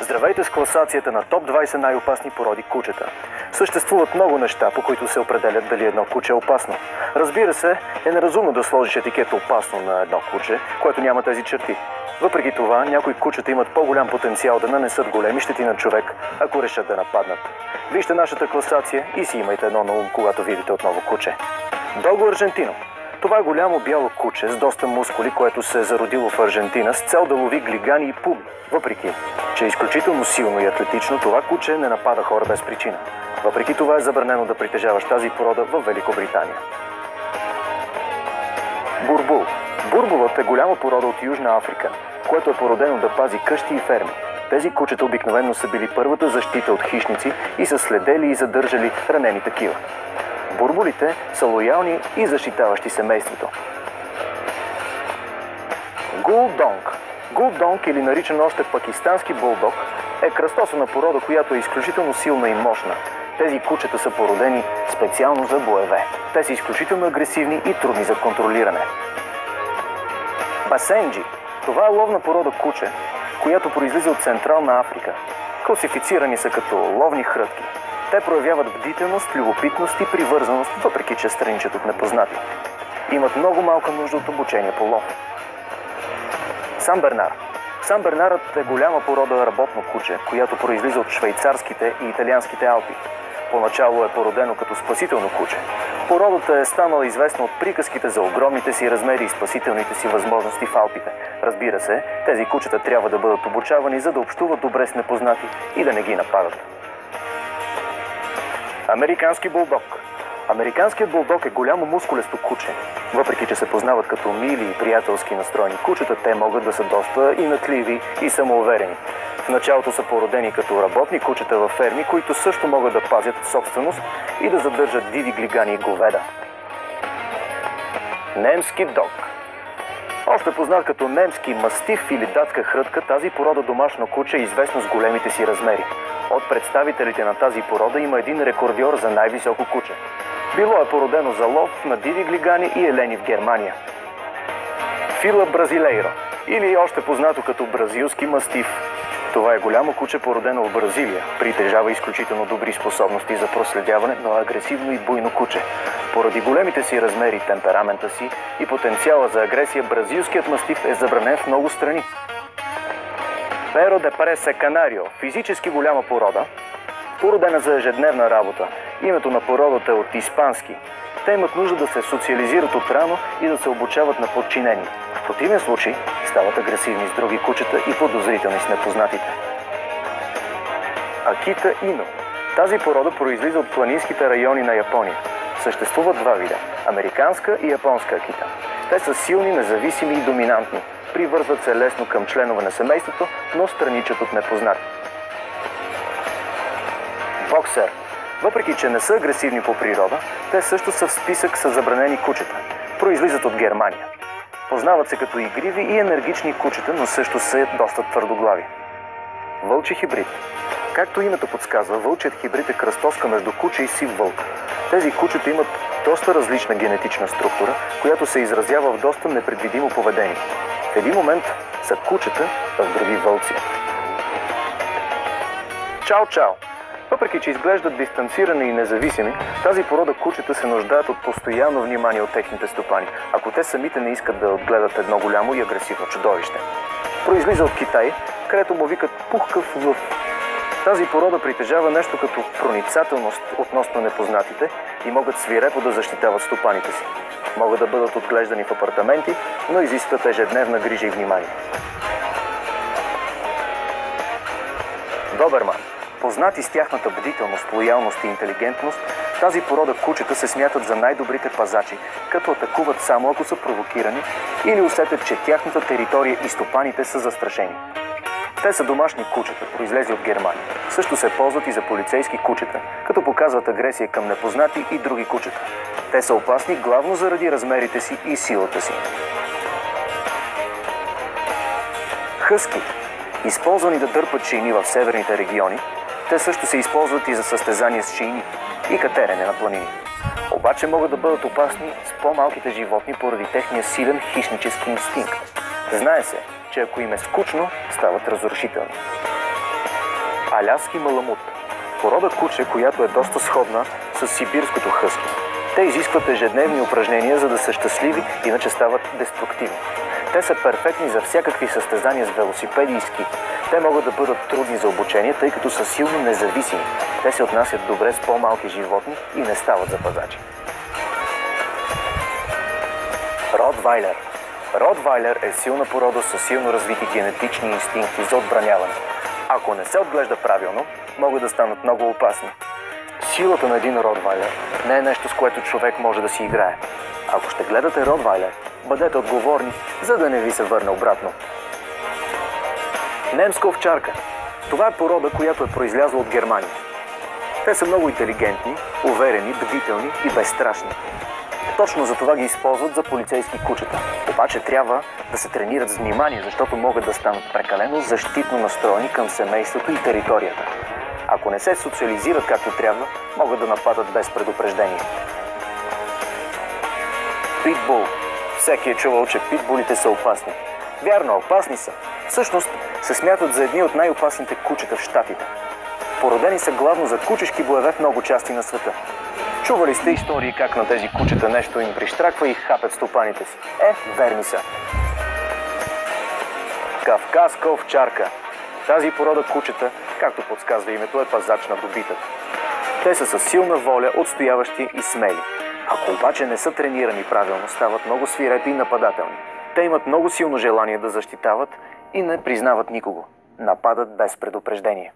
Здравейте с класацията на топ 20 най-опасни породи кучета. Съществуват много неща, по които се определят дали едно куче е опасно. Разбира се, е неразумно да сложиш етикет опасно на едно куче, което няма тези черти. Въпреки това, някои кучета имат по-голям потенциал да нанесат големи щети на човек, ако решат да нападнат. Вижте нашата класация и си имайте едно на ум, когато видите отново куче. Дого аржентино. Това е голямо бяло куче с доста мускули, което се е зародило в Аржентина с цел да лови глигани и пуби. Въпреки, че е изключително силно и атлетично, това куче не напада хора без причина. Въпреки това е забранено да притежаваш тази порода в Великобритания. Бурбул. Бурбулът е голяма порода от Южна Африка, което е породено да пази къщи и ферми. Тези кучета обикновено са били първата защита от хищници и са следели и задържали ранени такива. Бурбулите са лоялни и защитаващи семейството. Гулдонг. Гулдонг, или наричан още пакистански булдог, е кръстосана порода, която е изключително силна и мощна. Тези кучета са породени специално за боеве. Те са изключително агресивни и трудни за контролиране. Басенджи. Това е ловна порода куче, която произлиза от Централна Африка. Класифицирани са като ловни хрътки. Те проявяват бдителност, любопитност и привързаност, въпреки че страничат от непознати. Имат много малка нужда от обучение по лов. Сан Бернар. Сан Бернарът е голяма порода работно куче, която произлиза от швейцарските и италианските Алпи. Поначало е породено като спасително куче. Породата е станала известна от приказките за огромните си размери и спасителните си възможности в Алпите. Разбира се, тези кучета трябва да бъдат обучавани, за да общуват добре с непознати и да не ги нападат. Американски булдог. Американският булдог е голямо мускулесто куче. Въпреки че се познават като мили и приятелски настроени кучета, те могат да са доста инатливи и самоуверени. В началото са породени като работни кучета във ферми, които също могат да пазят собственост и да задържат диви глигани и говеда. Немски дог. Още познат като немски мастиф или датска хрътка, тази порода домашно куче е известно с големите си размери. От представителите на тази порода има един рекордьор за най-високо куче. Било е породено за лов на диви глигани и елени в Германия. Фила бразилейро, или още познато като бразилски мастиф. Това е голямо куче, породено в Бразилия. Притежава изключително добри способности за проследяване, но агресивно и буйно куче. Поради големите си размери, темперамента си и потенциала за агресия, бразилският мастиф е забранен в много страни. Перо де Пресе Канарио, физически голяма порода, породена за ежедневна работа. Името на породата е от испански. Те имат нужда да се социализират отрано и да се обучават на подчинени. В противен случай стават агресивни с други кучета и подозрителни с непознатите. Акита Ино. Тази порода произлиза от планинските райони на Япония. Съществуват два вида – американска и японска акита. Те са силни, независими и доминантни. Привързват се лесно към членове на семейството, но страничат от непознати. Боксер. Въпреки че не са агресивни по природа, те също са в списък с забранени кучета. Произлизат от Германия. Познават се като игриви и енергични кучета, но също са доста твърдоглави. Вълчи хибрид. Както името подсказва, вълчият хибрид е кръстоска между куче и сив вълк. Тези кучета имат доста различна генетична структура, която се изразява в доста непредвидимо поведение. В един момент са кучета, а в други вълци. Чао-чао! Въпреки че изглеждат дистанцирани и независими, тази порода кучета се нуждаят от постоянно внимание от техните стопани, ако те самите не искат да отгледат едно голямо и агресивно чудовище. Произлиза от Китай, където му викат пухкав лъв. Тази порода притежава нещо като проницателност относно непознатите и могат свирепо да защитават стопаните си. Могат да бъдат отглеждани в апартаменти, но изискват ежедневна грижа и внимание. Доберман. Познати с тяхната бдителност, лоялност и интелигентност, тази порода кучета се смятат за най-добрите пазачи, като атакуват само ако са провокирани или усетят, че тяхната територия и стопаните са застрашени. Те са домашни кучета, произлезли от Германия. Също се ползват и за полицейски кучета, като показват агресия към непознати и други кучета. Те са опасни главно заради размерите си и силата си. Хъски. Използвани да дърпат шийни в северните региони, те също се използват и за състезания с шийни и катерене на планини. Обаче могат да бъдат опасни с по-малките животни поради техния силен хищнически инстинкт. Знае се, че ако им е скучно, стават разрушителни. Аляски маламут. Порода куче, която е доста сходна с сибирското хъски. Те изискват ежедневни упражнения, за да са щастливи, иначе стават деструктивни. Те са перфектни за всякакви състезания с велосипеди и ски. Те могат да бъдат трудни за обучение, тъй като са силно независими. Те се отнасят добре с по-малки животни и не стават за пазачи. Ротвайлер. Ротвайлер е силна порода с силно развити генетични инстинкти за отбраняване. Ако не се отглежда правилно, могат да станат много опасни. Силата на един ротвайлер не е нещо, с което човек може да си играе. Ако ще гледате ротвайлер, бъдете отговорни, за да не ви се върне обратно. Немска овчарка. Това е порода, която е произлязла от Германия. Те са много интелигентни, уверени, бдителни и безстрашни. Точно за това ги използват за полицейски кучета. Обаче трябва да се тренират с внимание, защото могат да станат прекалено защитно настроени към семейството и територията. Ако не се социализират както трябва, могат да нападат без предупреждение. Питбул. Всеки е чувал, че питбулите са опасни. Вярно, опасни са. Всъщност се смятат за едни от най-опасните кучета в щатите. Породени са главно за кучешки боеве в много части на света. Чували сте истории как на тези кучета нещо им прищраква и хапят стопаните си? Верни са. Кавказска овчарка. Тази порода кучета, както подсказва името, е пазач на добитък. Те са със силна воля, отстояващи и смели. Ако обаче не са тренирани правилно, стават много свирепи и нападателни. Те имат много силно желание да защитават и не признават никого. Нападат без предупреждение.